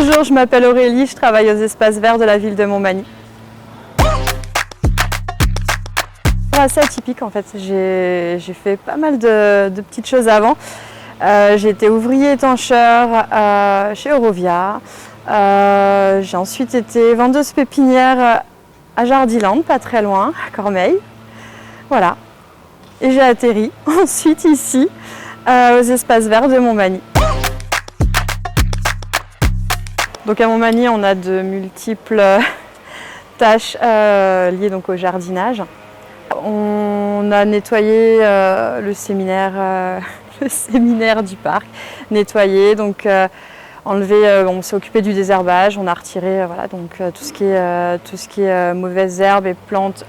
Bonjour, je m'appelle Aurélie, je travaille aux espaces verts de la ville de Montmagny. Assez atypique en fait, j'ai fait pas mal de petites choses avant. J'ai été ouvrier étancheur chez Eurovia. J'ai ensuite été vendeuse pépinière à Jardiland, pas très loin, à Cormeilles. Voilà. Et j'ai atterri ensuite ici, aux espaces verts de Montmagny. Donc à Montmagny, on a de multiples tâches liées donc au jardinage. On a nettoyé le séminaire du parc, nettoyé, donc enlevé, on s'est occupé du désherbage, on a retiré voilà, donc, tout ce qui est mauvaises herbes et plantes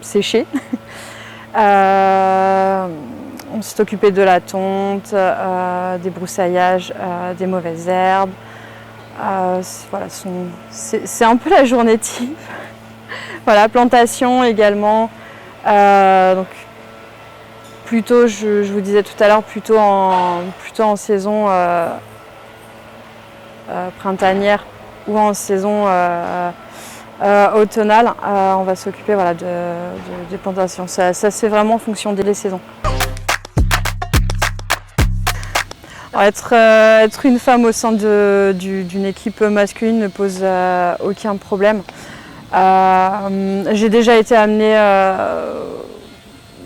séchées. On s'est occupé de la tonte, des broussailles, des mauvaises herbes. Voilà, c'est un peu la journée type. Voilà, plantation également. Donc plutôt, je vous disais tout à l'heure, plutôt en saison printanière ou en saison automnale, on va s'occuper voilà, des plantations. Ça se fait vraiment en fonction des saisons. Être une femme au sein d'une équipe masculine ne pose aucun problème. J'ai déjà été amenée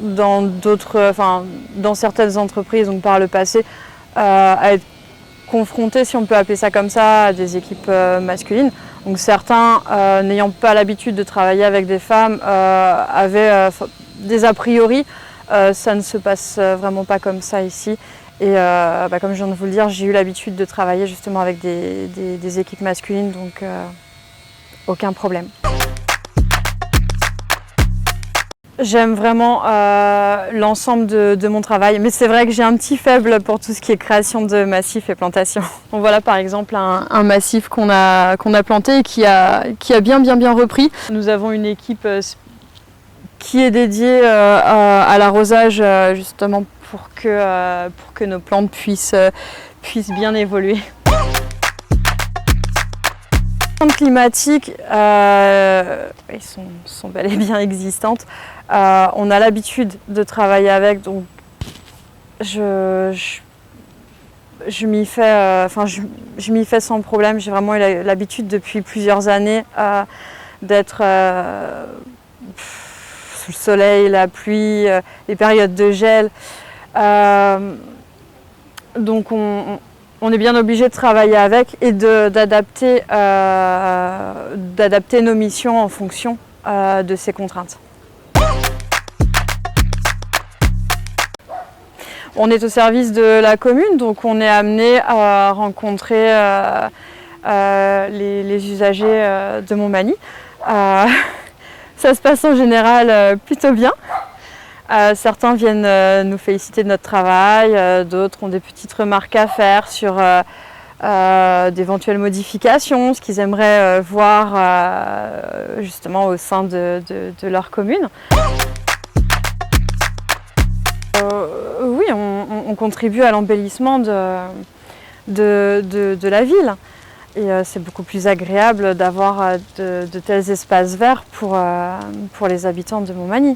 dans certaines entreprises, donc par le passé, à être confrontée, si on peut appeler ça comme ça, à des équipes masculines. Donc certains, n'ayant pas l'habitude de travailler avec des femmes, avaient des a priori. Ça ne se passe vraiment pas comme ça ici. Et comme je viens de vous le dire, j'ai eu l'habitude de travailler justement avec des équipes masculines, donc aucun problème. J'aime vraiment l'ensemble de mon travail, mais c'est vrai que j'ai un petit faible pour tout ce qui est création de massifs et plantations. Donc voilà par exemple un massif qu'on a planté et qui a bien repris. Nous avons une équipe qui est dédiée à l'arrosage justement pour que nos plantes puissent bien évoluer. Les plantes climatiques, sont bel et bien existantes. On a l'habitude de travailler avec, donc je m'y fais sans problème. J'ai vraiment eu l'habitude depuis plusieurs années d'être sous le soleil, la pluie, les périodes de gel. Donc on est bien obligé de travailler avec et d'adapter nos missions en fonction de ces contraintes. On est au service de la commune, donc on est amené à rencontrer les usagers de Montmagny. Ça se passe en général plutôt bien. Certains viennent nous féliciter de notre travail, d'autres ont des petites remarques à faire sur d'éventuelles modifications, ce qu'ils aimeraient voir justement au sein de leur commune. Oui, on contribue à l'embellissement de la ville. Et c'est beaucoup plus agréable d'avoir de tels espaces verts pour les habitants de Montmagny.